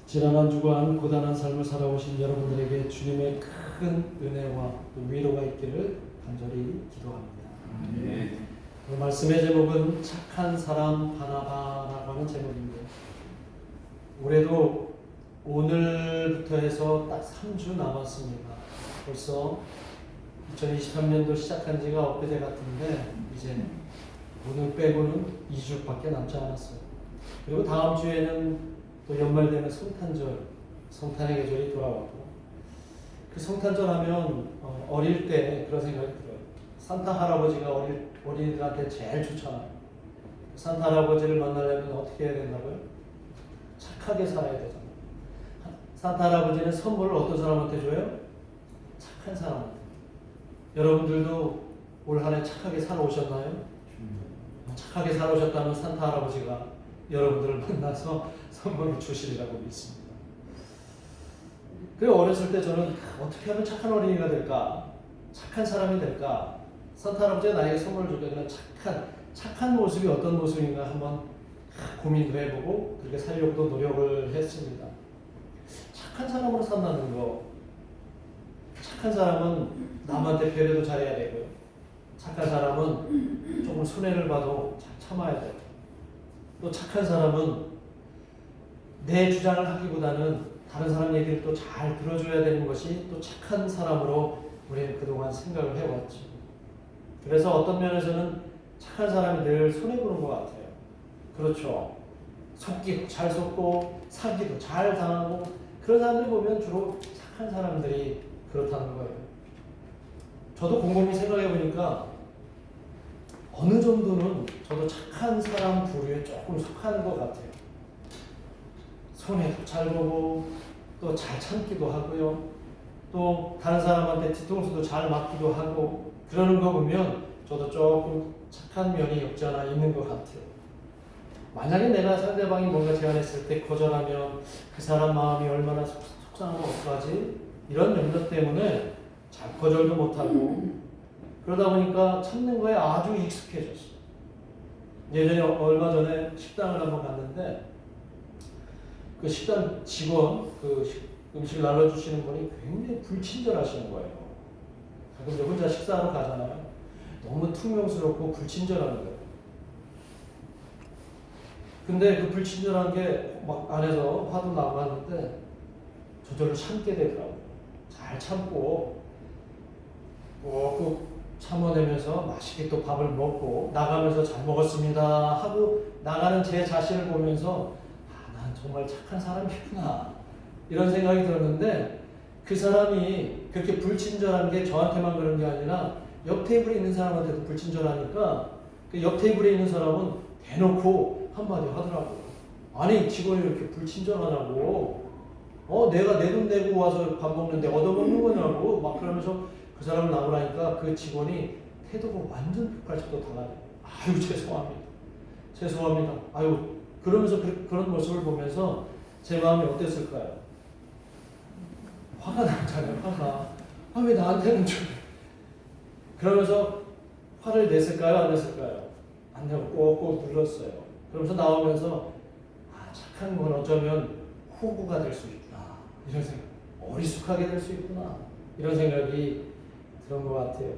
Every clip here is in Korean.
지난 한 주간 고단한 삶을 살아오신 여러분들에게 주님의 큰 은혜와 위로가 있기를 간절히 기도합니다. 네. 말씀의 제목은 착한 사람 바나바라고 하는 제목인데, 올해도 오늘부터 해서 딱 3주 남았습니다. 벌써 2023년도 시작한 지가 엊그제 같은데 이제 오늘 빼고는 2주밖에 남지 않았어요. 그리고 다음 주에는 또 연말 되면 성탄의 계절이 돌아왔고, 그 성탄절 하면 어릴 때 그런 생각이 들어요. 산타 할아버지가 어린이들한테 제일 좋잖아요. 산타 할아버지를 만나려면 어떻게 해야 된다고요? 착하게 살아야 되잖아요. 산타 할아버지는 선물을 어떤 사람한테 줘요? 착한 사람한테. 여러분들도 올 한 해 착하게 살아오셨나요? 착하게 살아오셨다면 산타 할아버지가 여러분들을 만나서 선물을 주시리라고 믿습니다. 그리고 어렸을 때 저는 어떻게 하면 착한 어린이가 될까? 착한 사람이 될까? 산타 할아버지가 나에게 선물을 줄 때 그냥 착한 모습이 어떤 모습인가 한번 고민도 해보고 그렇게 살려고도 노력을 했습니다. 착한 사람으로 산다는 거, 착한 사람은 남한테 배려도 잘해야 되고요. 착한 사람은 조금 손해를 봐도 잘 참아야 돼요. 또 착한 사람은 내 주장을 하기보다는 다른 사람 얘기를 또 잘 들어줘야 되는 것이 또 착한 사람으로 우리는 그동안 생각을 해왔죠. 그래서 어떤 면에서는 착한 사람이 늘 손해보는 것 같아요. 그렇죠. 속기도 잘 속고 사기도 잘 당하고 그런 사람들 보면 주로 착한 사람들이 그렇다는 거예요. 저도 곰곰이 생각해 보니까 어느 정도는 저도 착한 사람 부류에 조금 속하는 것 같아요. 손해도 잘 보고 또 잘 참기도 하고요. 또 다른 사람한테 뒤통수도 잘 맞기도 하고 그러는 거 보면 저도 조금 착한 면이 없지 않아 있는 것 같아요. 만약에 내가 상대방이 뭔가 제안했을 때 거절하면 그 사람 마음이 얼마나 속상하고 어떡하지? 이런 염려 때문에 잘 거절도 못하고 그러다 보니까 참는 거에 아주 익숙해졌어요. 예전에 얼마 전에 식당을 한번 갔는데 그 식당 직원, 음식을 나눠주시는 분이 굉장히 불친절하시는 거예요. 가끔 이제 혼자 식사하러 가잖아요. 너무 퉁명스럽고 불친절한 거예요. 근데 그 불친절한 게 막 안에서 화도 나고 하는데 저절로 참게 되더라고요. 잘 참고 꼭 참아내면서 맛있게 또 밥을 먹고 나가면서 잘 먹었습니다 하고 나가는 제 자신을 보면서 난 정말 착한 사람이구나 이런 생각이 들었는데, 그 사람이 그렇게 불친절한 게 저한테만 그런 게 아니라 옆 테이블에 있는 사람한테도 불친절하니까 그 옆 테이블에 있는 사람은 대놓고 한마디 하더라고요. 아니 직원이 이렇게 불친절하냐고, 내가 내 돈 내고 와서 밥 먹는데 얻어먹는 거냐고 막 그러면서 그 사람을 나오라니까 그 직원이 태도가 완전 180도 달라요. 아유 죄송합니다. 아유 그러면서 그런 모습을 보면서 제 마음이 어땠을까요? 화가 나잖아요. 화가. 왜 나한테는 좀 그러면서 화를 냈을까요? 안 냈을까요? 안 내고 꼭꼭 눌렀어요. 그러면서 나오면서 착한 건 어쩌면 호구가 될 수 있구나 이런 생각, 어리숙하게 될 수 있구나 이런 생각이 그런 것 같아요.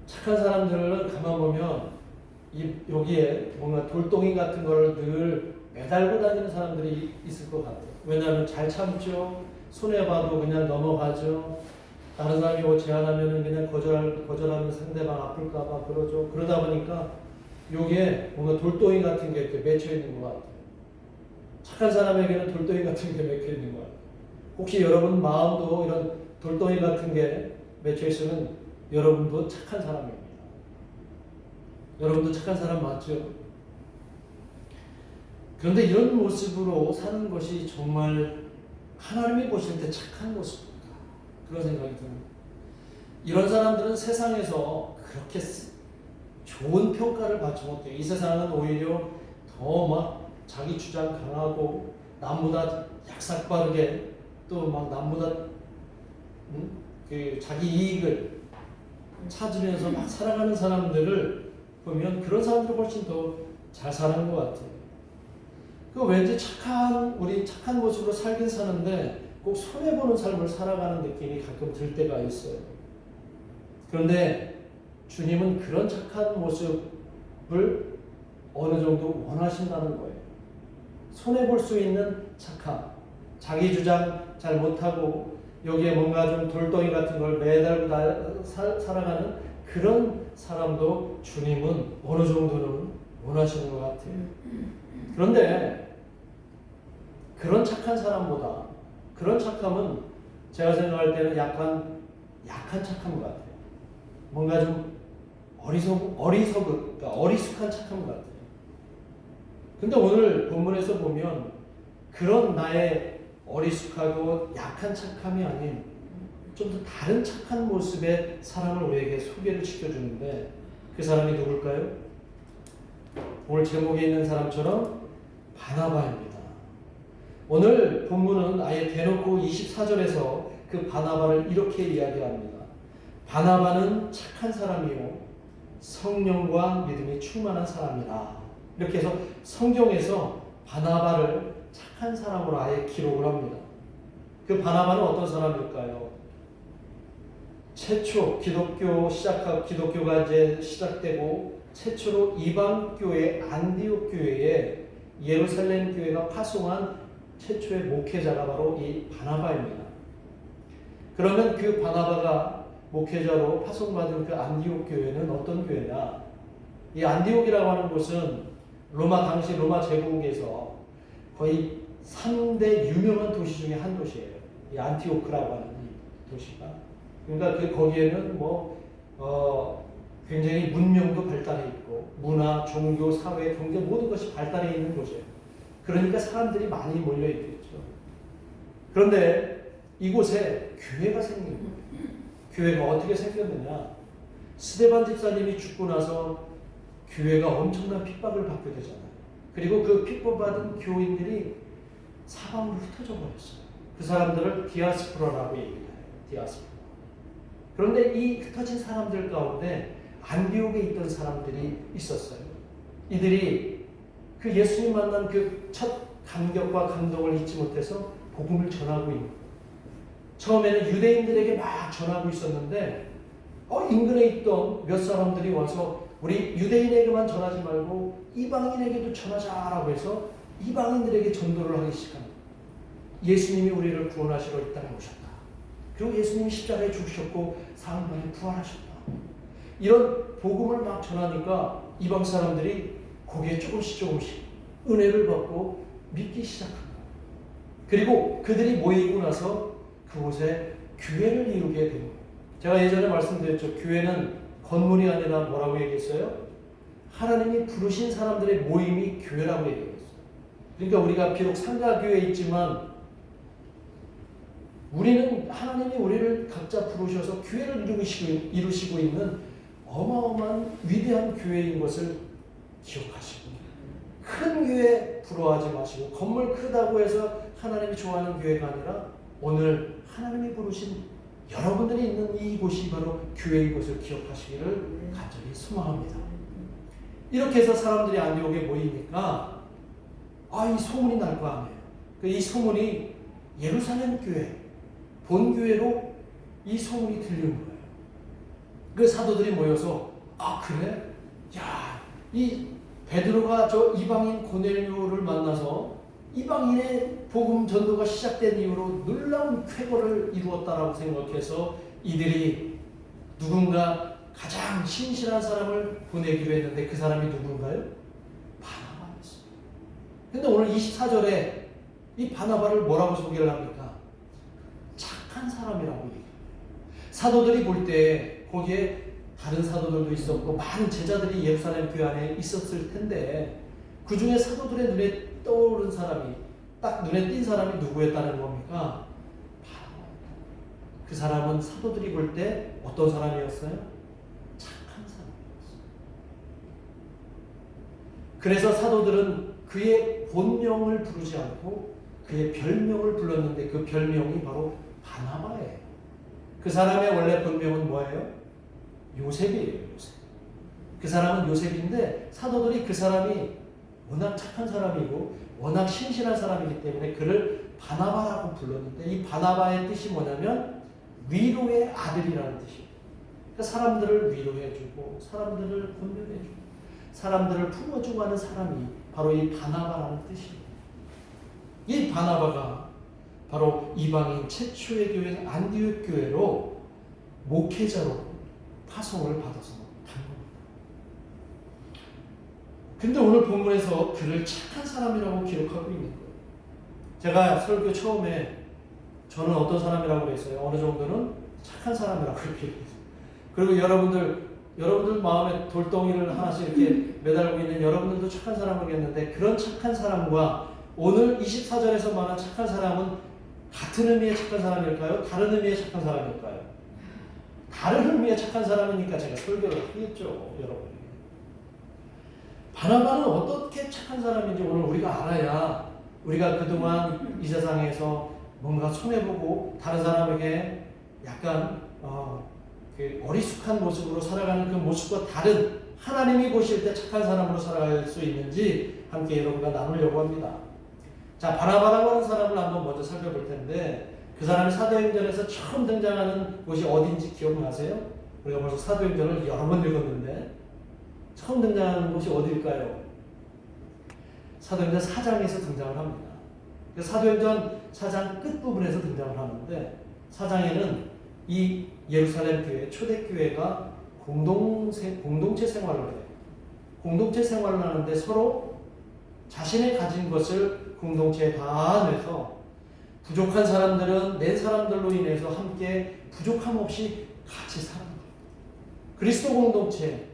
착한 사람들은 가만 보면 여기에 뭔가 돌덩이 같은 걸 늘 매달고 다니는 사람들이 있을 것 같아요. 왜냐하면 잘 참죠. 손해봐도 그냥 넘어가죠. 다른 사람이 뭐 제안하면 그냥 거절하면 상대방 아플까봐 그러죠. 그러다 보니까 여기에 뭔가 돌덩이 같은 게 이렇게 맺혀 있는 것 같아요. 착한 사람에게는 돌덩이 같은 게 맺혀 있는 것 같아요. 혹시 여러분 마음도 이런 돌덩이 같은 게 맺혀 있으면 여러분도 착한 사람입니다. 여러분도 착한 사람 맞죠? 그런데 이런 모습으로 사는 것이 정말 하나님이 보실 때 착한 모습인가? 그런 생각이 듭니다. 이런 사람들은 세상에서 그렇게 좋은 평가를 받지 못해요. 이 세상은 오히려 더 막 자기 주장 강하고 남보다 약삭 빠르게 또 막 남보다 자기 이익을 찾으면서 막 살아가는 사람들을 보면 그런 사람들이 훨씬 더 잘 사는 것 같아요. 그 왠지 우리 착한 모습으로 살긴 사는데 꼭 손해보는 삶을 살아가는 느낌이 가끔 들 때가 있어요. 그런데 주님은 그런 착한 모습을 어느 정도 원하신다는 거예요. 손해볼 수 있는 착함, 자기 주장 잘 못하고 여기에 뭔가 좀 돌덩이 같은 걸 매달고 살아가는 그런 사람도 주님은 어느 정도는 원하시는 것 같아요. 그런데 그런 착한 사람보다 그런 착함은 제가 생각할 때는 약간 약한 착함 같아요. 뭔가 좀 그러니까 어리숙한 착함 같아요. 근데 오늘 본문에서 보면 그런 나의 어리숙하고 약한 착함이 아닌 좀 더 다른 착한 모습의 사람을 우리에게 소개를 시켜주는데 그 사람이 누굴까요? 오늘 제목에 있는 사람처럼 바나바입니다. 오늘 본문은 아예 대놓고 24절에서 그 바나바를 이렇게 이야기합니다. 바나바는 착한 사람이요 성령과 믿음이 충만한 사람이라. 이렇게 해서 성경에서 바나바를 착한 사람으로 아예 기록을 합니다. 그 바나바는 어떤 사람일까요? 최초 기독교가 이제 시작되고 최초로 이방 교회 안디옥 교회에 예루살렘 교회가 파송한 최초의 목회자가 바로 이 바나바입니다. 그러면 그 바나바가 목회자로 파송받은 그 안디옥 교회는 어떤 교회냐? 이 안디옥이라고 하는 곳은 당시 로마 제국에서 거의 3대 유명한 도시 중에 한 도시예요. 이 안티오크라고 하는 이 도시가. 그러니까 거기에는 굉장히 문명도 발달해 있고 문화, 종교, 사회, 경제 모든 것이 발달해 있는 곳이에요. 그러니까 사람들이 많이 몰려 있겠죠. 그런데 이곳에 교회가 생긴 거예요. 교회가 어떻게 생겼느냐? 스데반 집사님이 죽고 나서 교회가 엄청난 핍박을 받게 되잖아요. 그리고 그 핍박받은 교인들이 사방으로 흩어져 버렸어요. 그 사람들을 디아스포라라고 얘기해요. 디아스포라. 그런데 이 흩어진 사람들 가운데 안디옥에 있던 사람들이 있었어요. 이들이 그 예수님 만난 그 첫 감격과 감동을 잊지 못해서 복음을 전하고 있는 거예요. 처음에는 유대인들에게 막 전하고 있었는데 인근에 있던 몇 사람들이 와서 우리 유대인에게만 전하지 말고 이방인에게도 전하자라고 해서 이방인들에게 전도를 하기 시작합니다. 예수님이 우리를 구원하시러 이 땅에 오셨다. 그리고 예수님이 십자가에 죽으셨고 사흘 부활하셨다. 이런 복음을 막 전하니까 이방 사람들이 거기에 조금씩 은혜를 받고 믿기 시작합니다. 그리고 그들이 모이고 나서 그곳에 교회를 이루게 됩니다. 제가 예전에 말씀드렸죠. 교회는 건물이 아니라 뭐라고 얘기했어요? 하나님이 부르신 사람들의 모임이 교회라고 얘기했어요. 그러니까 우리가 비록 상가교회에 있지만 우리는 하나님이 우리를 각자 부르셔서 교회를 이루시고 있는 어마어마한 위대한 교회인 것을 기억하시고 큰 교회 부러워하지 마시고 건물 크다고 해서 하나님이 좋아하는 교회가 아니라 오늘 하나님이 부르신 여러분들이 있는 이곳이 바로 교회인 것을 기억하시기를 간절히 소망합니다. 이렇게 해서 사람들이 안디옥에 모이니까 이 소문이 날 거 아니에요. 이 소문이 예루살렘 교회 본교회로 이 소문이 들리는 거예요. 그 사도들이 모여서 그래? 야, 이 베드로가 저 이방인 고넬료를 만나서 이방인의 복음 전도가 시작된 이후로 놀라운 쾌거를 이루었다라고 생각해서 이들이 누군가 가장 신실한 사람을 보내기로 했는데 그 사람이 누군가요? 바나바였어요. 근데 오늘 24절에 이 바나바를 뭐라고 소개를 합니까? 착한 사람이라고 얘기해요. 사도들이 볼 때 거기에 다른 사도들도 있었고 많은 제자들이 예루살렘 교회 안에 있었을 텐데 그 중에 사도들의 눈에 떠오른 사람이 딱 눈에 띈 사람이 누구였다는 겁니까? 그 사람은 사도들이 볼 때 어떤 사람이었어요? 착한 사람이었어요. 그래서 사도들은 그의 본명을 부르지 않고 그의 별명을 불렀는데 그 별명이 바로 바나바예요. 그 사람의 원래 본명은 뭐예요? 요셉이에요. 요셉. 그 사람은 요셉인데 사도들이 그 사람이 워낙 착한 사람이고 워낙 신실한 사람이기 때문에 그를 바나바라고 불렀는데, 이 바나바의 뜻이 뭐냐면 위로의 아들이라는 뜻이에요. 그러니까 사람들을 위로해주고 사람들을 권면해주고 사람들을 품어주고 하는 사람이 바로 이 바나바라는 뜻이에요. 이 바나바가 바로 이방인 최초의 교회인 안디옥 교회로 목회자로 파송을 받아서 간 겁니다. 근데 오늘 본문에서 그를 착한 사람이라고 기록하고 있는 거예요. 제가 설교 처음에 저는 어떤 사람이라고 했어요. 어느 정도는 착한 사람이라고 기록했어요. 그리고 여러분들 마음에 돌덩이를 하나씩 이렇게 매달고 있는 여러분들도 착한 사람이겠는데, 그런 착한 사람과 오늘 24절에서 말한 착한 사람은 같은 의미의 착한 사람일까요? 다른 의미의 착한 사람일까요? 다른 의미의 착한 사람이니까 제가 설교를 하겠죠, 여러분. 바나바는 어떻게 착한 사람인지 오늘 우리가 알아야 우리가 그동안 이 세상에서 뭔가 손해보고 다른 사람에게 약간 그 어리숙한 모습으로 살아가는 그 모습과 다른, 하나님이 보실 때 착한 사람으로 살아갈 수 있는지 함께 여러분과 나누려고 합니다. 자, 바나바라고 하는 사람을 한번 먼저 살펴볼 텐데, 그 사람이 사도행전에서 처음 등장하는 곳이 어딘지 기억나세요? 우리가 벌써 사도행전을 여러 번 읽었는데 처음 등장하는 곳이 어디일까요? 사도행전 4장에서 등장을 합니다. 사도행전 4장 끝부분에서 등장을 하는데, 4장에는 이 예루살렘 교회, 초대교회가 공동체 생활을 해요. 공동체 생활을 하는데 서로 자신의 가진 것을 공동체에 다 내서 부족한 사람들은 낸 사람들로 인해서 함께 부족함 없이 같이 사는 거예요. 그리스도 공동체,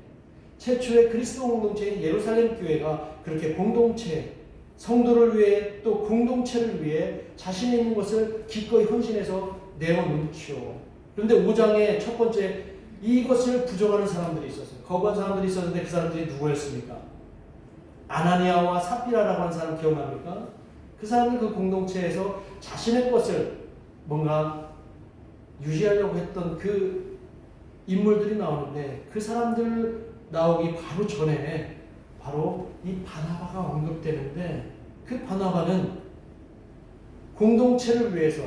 최초의 그리스도 공동체인 예루살렘 교회가 그렇게 공동체, 성도를 위해 또 공동체를 위해 자신이 있는 것을 기꺼이 헌신해서 내어놓지요. 그런데 5장의 첫 번째, 이것을 부정하는 사람들이 있었어요. 거부한 사람들이 있었는데 그 사람들이 누구였습니까? 아나니아와 삽비라라고 하는 사람 기억납니까? 그 사람들 그 공동체에서 자신의 것을 뭔가 유지하려고 했던 그 인물들이 나오는데, 그 사람들 나오기 바로 전에 바로 이 바나바가 언급되는데, 그 바나바는 공동체를 위해서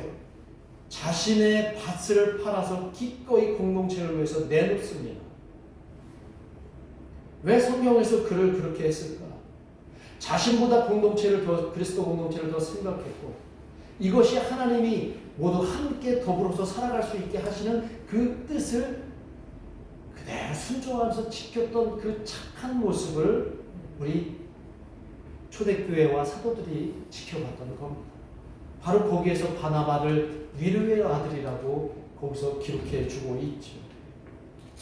자신의 밭을 팔아서 기꺼이 공동체를 위해서 내놓습니다. 왜 성경에서 그를 그렇게 했을까? 자신보다 공동체를 더, 그리스도 공동체를 더 생각했고, 이것이 하나님이 모두 함께 더불어서 살아갈 수 있게 하시는 그 뜻을 그대로 순종하면서 지켰던 그 착한 모습을 우리 초대교회와 사도들이 지켜봤던 겁니다. 바로 거기에서 바나바를 위로의 아들이라고 거기서 기록해 주고 있죠.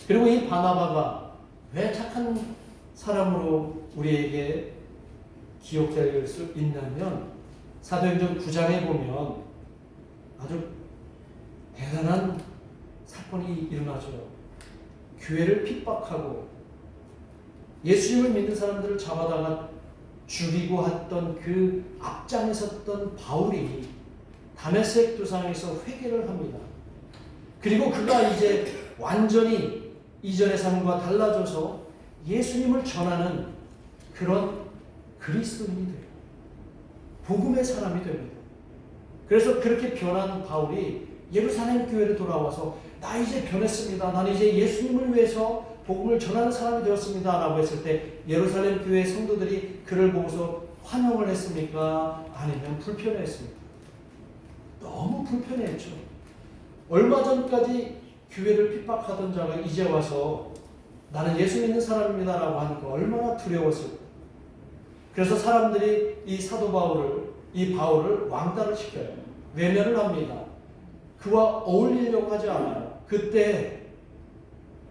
그리고 이 바나바가 왜 착한 사람으로 우리에게 기억될 수 있냐면, 사도행전 9장에 보면 아주 대단한 사건이 일어나죠. 교회를 핍박하고 예수님을 믿는 사람들을 잡아다가 죽이고 했던 그 앞장에 섰던 바울이 다메섹 도상에서 회개를 합니다. 그리고 그가 이제 완전히 이전의 삶과 달라져서 예수님을 전하는 그런 그리스도인이 돼요. 복음의 사람이 됩니다. 그래서 그렇게 변한 바울이 예루살렘 교회로 돌아와서 나 이제 변했습니다. 나는 이제 예수님을 위해서 복음을 전하는 사람이 되었습니다. 라고 했을 때 예루살렘 교회 성도들이 그를 보고서 환영을 했습니까? 아니면 불편해했습니까? 너무 불편해했죠. 얼마 전까지 교회를 핍박하던 자가 이제 와서 나는 예수 믿는 사람입니다 라고 하니까 얼마나 두려웠을까. 그래서 사람들이 이 사도 바울을, 이 바울을 왕따를 시켜요. 외면을 합니다. 그와 어울리려고 하지 않아요. 그때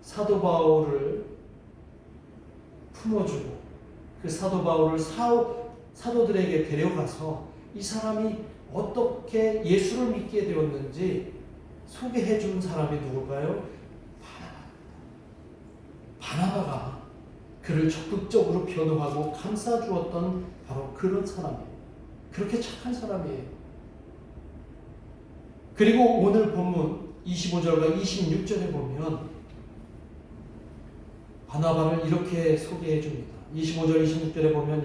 사도 바울을 품어주고 그 사도 바울을 사도들에게 데려가서 이 사람이 어떻게 예수를 믿게 되었는지 소개해 준 사람이 누굴까요? 바나바가 그를 적극적으로 변호하고 감싸주었던 바로 그런 사람이에요. 그렇게 착한 사람이에요. 그리고 오늘 본문 25절과 26절에 보면 바나바를 이렇게 소개해 줍니다. 25절 26절에 보면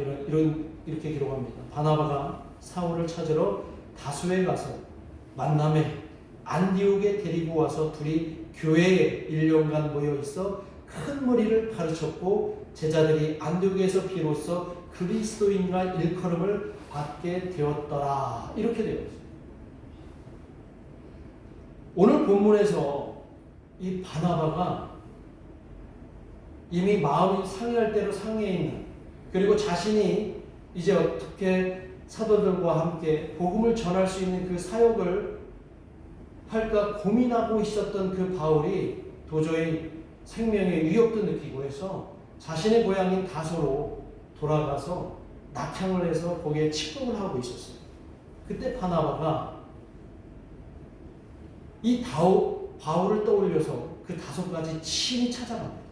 이렇게 기록합니다. 바나바가 사울을 찾으러 다소에 가서 만남에 안디옥에 데리고 와서 둘이 교회에 1년간 모여 있어 큰 무리를 가르쳤고 제자들이 안디옥에서 비로소 그리스도인과 일컬음을 받게 되었더라. 이렇게 되어 있습니다. 오늘 본문에서 이 바나바가 이미 마음이 상해할 대로 상해 있는, 그리고 자신이 이제 어떻게 사도들과 함께 복음을 전할 수 있는 그 사역을 할까 고민하고 있었던 그 바울이 도저히 생명의 위협도 느끼고 해서 자신의 고향인 다소로 돌아가서 낙향을 해서 거기에 침묵을 하고 있었어요. 그때 바나바가 이 바울을 떠올려서 그 다소까지 친히 찾아갑니다.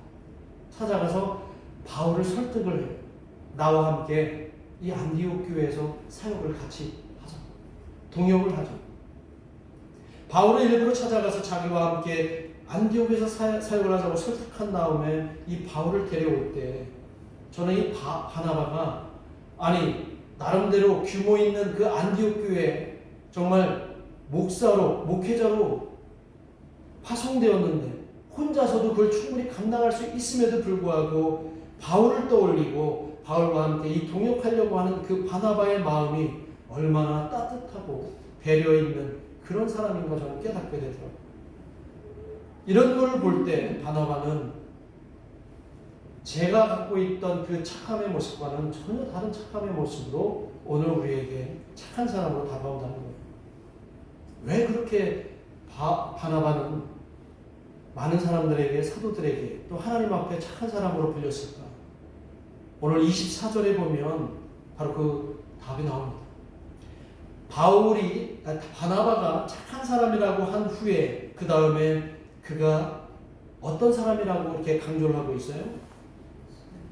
찾아가서 바울을 설득을 해요. 나와 함께 이 안디옥 교회에서 사역을 같이 하자. 동역을 하자. 바울은 일부러 찾아가서 자기와 함께 안디옥에서 사역을 하자고 설득한 다음에 이 바울을 데려올 때 저는 이 바나바가 아니 나름대로 규모 있는 그 안디옥 교회에 정말 목회자로 파송되었는데 혼자서도 그걸 충분히 감당할 수 있음에도 불구하고 바울을 떠올리고 바울과 함께 이 동역하려고 하는 그 바나바의 마음이 얼마나 따뜻하고 배려 있는 그런 사람인가 저는 깨닫게 되더라고요. 이런 걸 볼 때 바나바는 제가 갖고 있던 그 착함의 모습과는 전혀 다른 착함의 모습으로 오늘 우리에게 착한 사람으로 다가온다는 거예요. 왜 그렇게 바나바는 많은 사람들에게, 사도들에게 또 하나님 앞에 착한 사람으로 불렸을까? 오늘 24절에 보면 바로 그 답이 나옵니다. 바나바가 착한 사람이라고 한 후에 그 다음에 그가 어떤 사람이라고 이렇게 강조를 하고 있어요?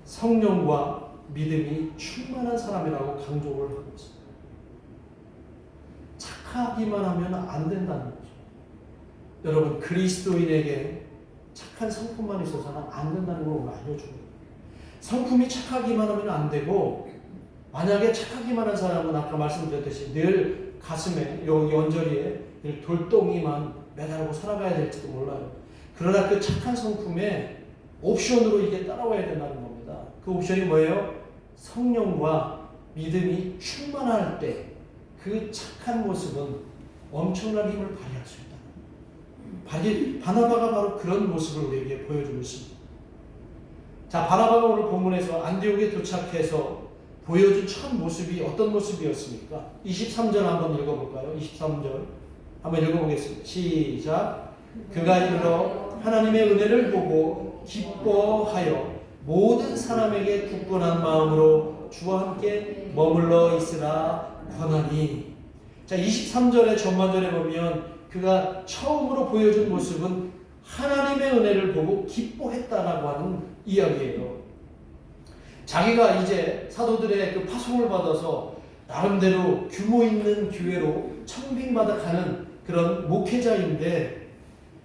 성령과 믿음이 충만한 사람이라고 강조를 하고 있어요. 착하기만 하면 안 된다는 거죠. 여러분, 그리스도인에게 착한 성품만 있어서는 안 된다는 걸 오늘 알려줍니다. 성품이 착하기만 하면 안 되고, 만약에 착하기만 한 사람은 아까 말씀드렸듯이 늘 가슴에, 여기 언저리에 늘 돌덩이만 매달고 살아가야 될지도 몰라요. 그러나 그 착한 성품에 옵션으로 이게 따라와야 된다는 겁니다. 그 옵션이 뭐예요? 성령과 믿음이 충만할 때 그 착한 모습은 엄청난 힘을 발휘할 수 있다. 바나바가 바로 그런 모습을 우리에게 보여주고 있습니다. 자, 바나바가 오늘 본문에서 안디옥에 도착해서 보여준 첫 모습이 어떤 모습이었습니까? 23절 한번 읽어볼까요? 23절 한번 읽어보겠습니다. 시작. 그가 이르러 하나님의 은혜를 보고 기뻐하여 모든 사람에게 굳건한 마음으로 주와 함께 머물러 있으라 권하니. 자, 23절의 전반절에 보면 그가 처음으로 보여준 모습은 하나님의 은혜를 보고 기뻐했다라고 하는 이야기예요. 자기가 이제 사도들의 그 파송을 받아서 나름대로 규모 있는 교회로 청빙받아 가는 그런 목회자인데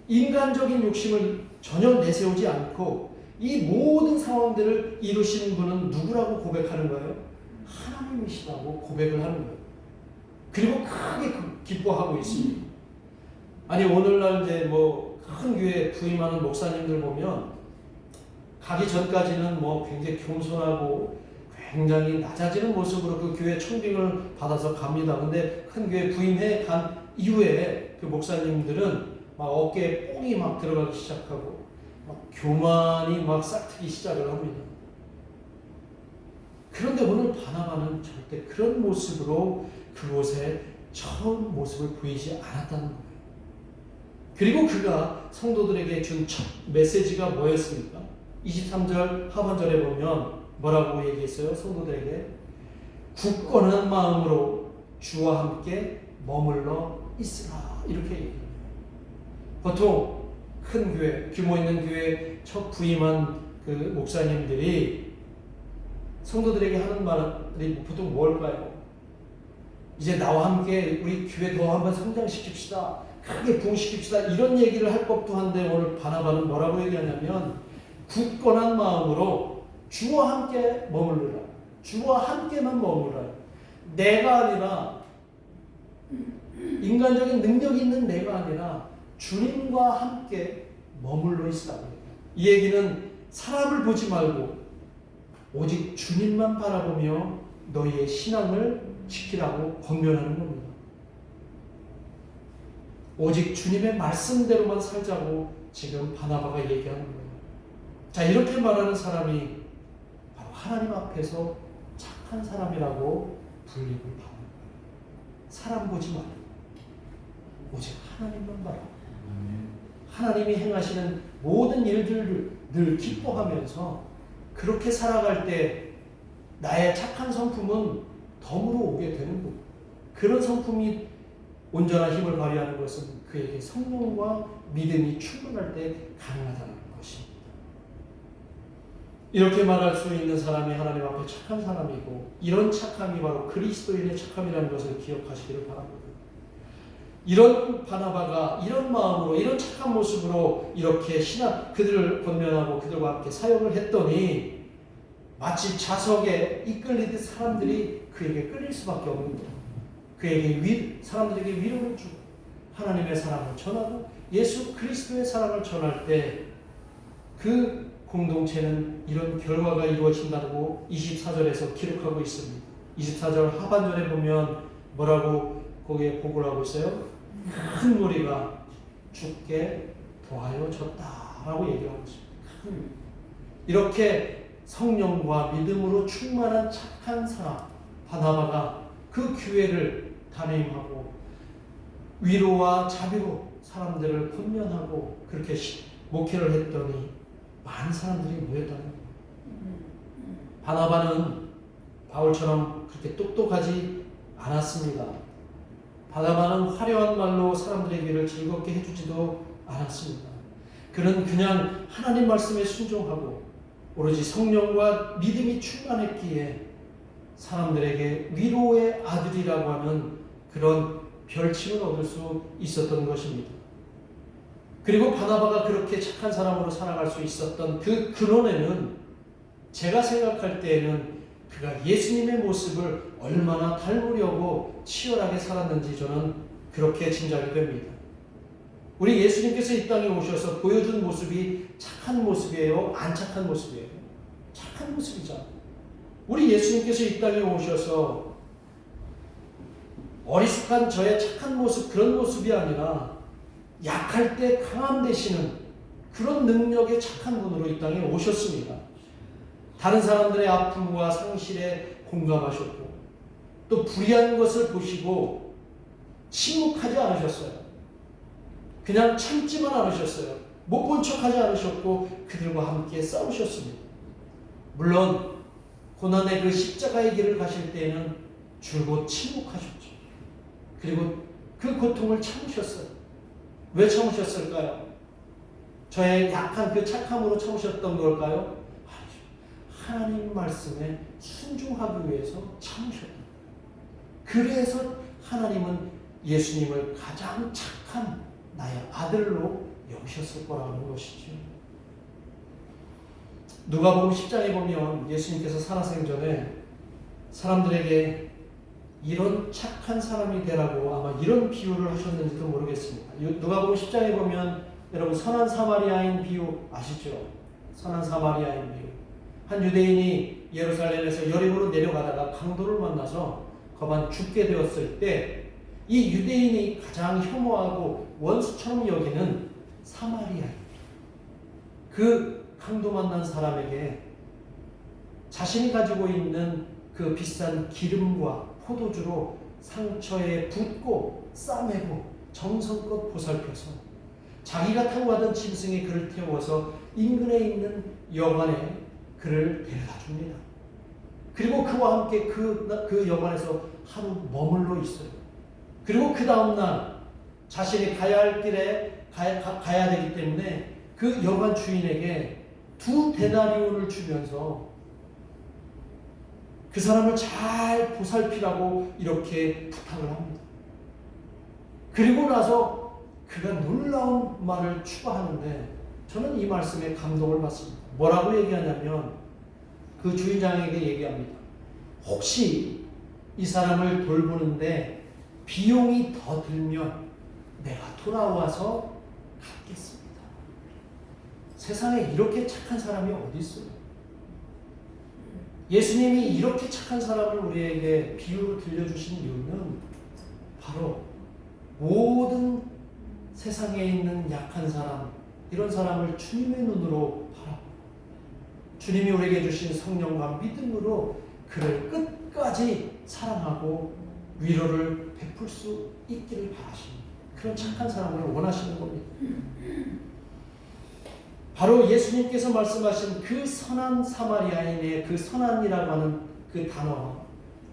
인간적인 욕심을 전혀 내세우지 않고 이 모든 상황들을 이루시는 분은 누구라고 고백하는 거예요? 하나님이시라고 고백을 하는 거예요. 그리고 크게 기뻐하고 있습니다. 아니, 오늘날 이제 큰 교회 부임하는 목사님들 보면 가기 전까지는 굉장히 겸손하고 굉장히 낮아지는 모습으로 그 교회 청빙을 받아서 갑니다. 근데 큰 교회 부임해 간 이후에 그 목사님들은 막 어깨에 뽕이 막 들어가기 시작하고 막 교만이 막 싹트기 시작을 합니다. 그런데 오늘 바나바는 절대 그런 모습으로 그곳에 처음 모습을 보이지 않았다는 거예요. 그리고 그가 성도들에게 준 첫 메시지가 뭐였습니까? 23절 하반절에 보면 뭐라고 얘기했어요? 성도들에게 굳건한 마음으로 주와 함께 머물러 있으라, 이렇게 얘기해요. 보통 큰 교회, 규모 있는 교회 첫 부임한 그 목사님들이 성도들에게 하는 말이 보통 뭘까요? 이제 나와 함께 우리 교회 더 한번 성장시킵시다, 크게 부흥시킵시다, 이런 얘기를 할 법도 한데 오늘 바나바는 뭐라고 얘기하냐면 굳건한 마음으로 주와 함께 머무르라. 주와 함께만 머무르라. 내가 아니라 인간적인 능력이 있는 내가 아니라 주님과 함께 머물러 있으라고 해요. 이 얘기는 사람을 보지 말고 오직 주님만 바라보며 너희의 신앙을 지키라고 권면하는 겁니다. 오직 주님의 말씀대로만 살자고 지금 바나바가 얘기하는 거예요. 자, 이렇게 말하는 사람이 바로 하나님 앞에서 착한 사람이라고 불림을 받는 거예요. 사람 보지 말고 오직 하나님만 바라보고 하나님이 행하시는 모든 일들을 늘 기뻐하면서 그렇게 살아갈 때 나의 착한 성품은 덤으로 오게 되는 거예요. 그런 성품이 온전한 힘을 발휘하는 것은 그에게 성령과 믿음이 충만할 때 가능하다는 것입니다. 이렇게 말할 수 있는 사람이 하나님 앞에 착한 사람이고 이런 착함이 바로 그리스도인의 착함이라는 것을 기억하시기를 바랍니다. 이런 바나바가 이런 마음으로 이런 착한 모습으로 이렇게 그들을 권면하고 그들과 함께 사역을 했더니 마치 자석에 이끌리듯 사람들이 그에게 끌릴 수밖에 없는 거예요. 사람들에게 위로를 주고 하나님의 사랑을 전하고 예수 그리스도의 사랑을 전할 때 그 공동체는 이런 결과가 이루어진다고 24절에서 기록하고 있습니다. 24절 하반절에 보면 뭐라고 거기에 보고를 하고 있어요? 큰 무리가 주께 도하여졌다라고 얘기를 하고 있습니다. 이렇게 성령과 믿음으로 충만한 착한 사람 바나바가 그 교회를 담임하고 위로와 자비로 사람들을 권면하고 그렇게 목회를 했더니 많은 사람들이 모였다는 거예요. 바나바는 바울처럼 그렇게 똑똑하지 않았습니다. 바나바는 화려한 말로 사람들의 귀를 즐겁게 해주지도 않았습니다. 그는 그냥 하나님 말씀에 순종하고 오로지 성령과 믿음이 충만했기에 사람들에게 위로의 아들이라고 하는 그런 별칭을 얻을 수 있었던 것입니다. 그리고 바나바가 그렇게 착한 사람으로 살아갈 수 있었던 그 근원에는 제가 생각할 때에는 그가 예수님의 모습을 얼마나 닮으려고 치열하게 살았는지 저는 그렇게 짐작이 됩니다. 우리 예수님께서 이 땅에 오셔서 보여준 모습이 착한 모습이에요? 안 착한 모습이에요? 착한 모습이죠. 우리 예수님께서 이 땅에 오셔서 어리숙한 저의 착한 모습, 그런 모습이 아니라 약할 때 강함 되시는 그런 능력의 착한 분으로 이 땅에 오셨습니다. 다른 사람들의 아픔과 상실에 공감하셨고 또 불의한 것을 보시고 침묵하지 않으셨어요. 그냥 참지만 않으셨어요. 못 본 척하지 않으셨고 그들과 함께 싸우셨습니다. 물론 고난의 그 십자가의 길을 가실 때에는 줄곧 침묵하셨죠. 그리고 그 고통을 참으셨어요. 왜 참으셨을까요? 저의 약한 그 착함으로 참으셨던 걸까요? 하나님 말씀에 순종하기 위해서 참으셨다. 그래서 하나님은 예수님을 가장 착한 나의 아들로 여기셨을 거라는 것이죠. 누가복음 10장에 보면 예수님께서 살아생전에 사람들에게 이런 착한 사람이 되라고 아마 이런 비유를 하셨는지도 모르겠습니다. 누가복음 10장에 보면 여러분 선한 사마리아인 비유 아시죠? 선한 사마리아인 비유. 한 유대인이 예루살렘에서 여리고로 내려가다가 강도를 만나서 거반 죽게 되었을 때 이 유대인이 가장 혐오하고 원수처럼 여기는 사마리아인 그 강도 만난 사람에게 자신이 가지고 있는 그 비싼 기름과 포도주로 상처에 붓고 싸매고 정성껏 보살펴서 자기가 타고 가던 짐승에 그를 태워서 인근에 있는 여관에 그를 데려다 줍니다. 그리고 그와 함께 그 여관에서 하루 머물러 있어요. 그리고 그 다음날 자신이 가야 할 길에 가야 되기 때문에 그 여관 주인에게 2데나리온을 주면서 그 사람을 잘 보살피라고 이렇게 부탁을 합니다. 그리고 나서 그가 놀라운 말을 추가하는데 저는 이 말씀에 감동을 받습니다. 뭐라고 얘기하냐면 그 주인장에게 얘기합니다. 혹시 이 사람을 돌보는데 비용이 더 들면 내가 돌아와서 갚겠습니다. 세상에 이렇게 착한 사람이 어디 있어요? 예수님이 이렇게 착한 사람을 우리에게 비유로 들려주신 이유는 바로 모든 세상에 있는 약한 사람, 이런 사람을 주님의 눈으로 바라보고 주님이 우리에게 주신 성령과 믿음으로 그를 끝까지 사랑하고 위로를 베풀 수 있기를 바라시는 그런 착한 사람을 원하시는 겁니다. 바로 예수님께서 말씀하신 그 선한 사마리아인의 그 선한이라고 하는 그 단어와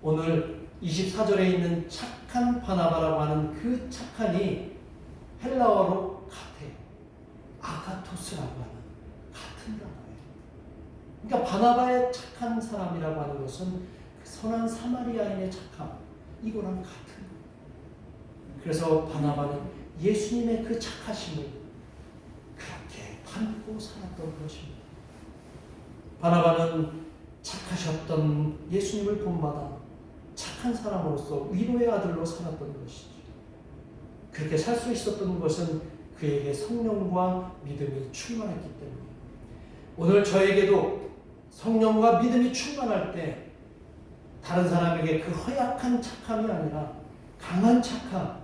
오늘 24절에 있는 착한 바나바라고 하는 그 착한이 헬라어로 카테, 아가토스라고 하는 같은 단어예요. 그러니까 바나바의 착한 사람이라고 하는 것은 그 선한 사마리아인의 착함, 이거랑 같은 거예요. 그래서 바나바는 예수님의 그 착하심을 그렇게 담고 살았던 것입니다. 바나바는 착하셨던 예수님을 본받아 착한 사람으로서 위로의 아들로 살았던 것이죠. 그렇게 살 수 있었던 것은 그에게 성령과 믿음이 충만했기 때문에 오늘 저에게도 성령과 믿음이 충만할 때 다른 사람에게 그 허약한 착함이 아니라 강한 착함,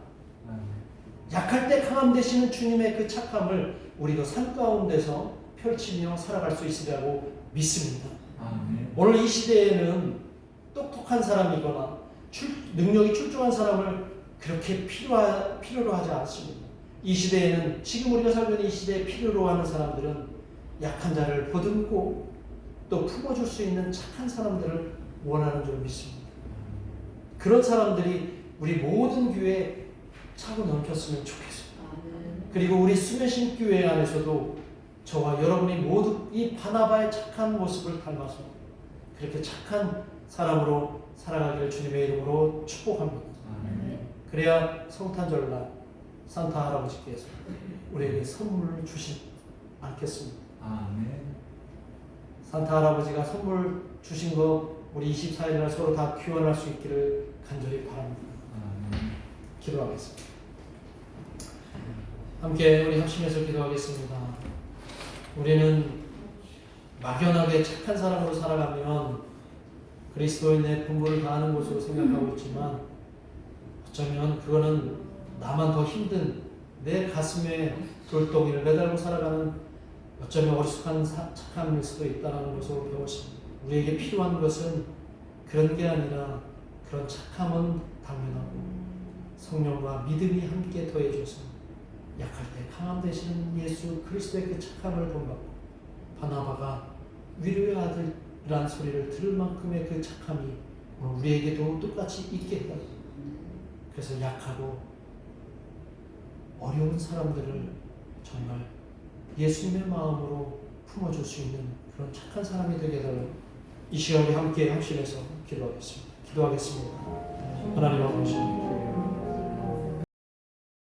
약할 때 강함 되시는 주님의 그 착함을 우리도 삶 가운데서 펼치며 살아갈 수 있으리라고 믿습니다. 오늘 이 시대에는 똑똑한 사람이거나 능력이 출중한 사람을 그렇게 필요로 하지 않습니다. 이 시대에는 지금 우리가 살고 있는 이 시대에 필요로 하는 사람들은 약한 자를 보듬고 또 품어줄 수 있는 착한 사람들을 원하는 줄 믿습니다. 그런 사람들이 우리 모든 교회에 차고 넘쳤으면 좋겠습니다. 그리고 우리 수매신 교회 안에서도 저와 여러분이 모두 이 바나바의 착한 모습을 닮아서 그렇게 착한 사람으로 살아가기를 주님의 이름으로 축복합니다. 그래야 성탄절날 산타 할아버지께서 우리에게 선물을 주시지 않겠습니다. 산타 할아버지가 선물 주신 거 우리 24일날 서로 다 귀환할 수 있기를 간절히 바랍니다. 기도하겠습니다. 함께 우리 합심해서 기도하겠습니다. 우리는 막연하게 착한 사람으로 살아가면 그리스도인의 분부를 다하는 것으로 생각하고 있지만 어쩌면 그거는 나만 더 힘든 내 가슴에 돌덩이를 매달고 살아가는 어쩌면 어리숙한 착함일 수도 있다는 것으로 배웠습니다. 우리에게 필요한 것은 그런 게 아니라 그런 착함은 당연하고 성령과 믿음이 함께 더해져서 약할 때 강함 되시는 예수 그리스도의 그 착함을 본받고 바나바가 위로의 아들이라는 소리를 들을 만큼의 그 착함이 우리에게도 똑같이 있게 해달라. 그래서 약하고 어려운 사람들을 정말 예수님의 마음으로 품어줄 수 있는 그런 착한 사람이 되게 해달라. 이 시간 우리 함께 합심해서 기도하겠습니다. 하나님 아버지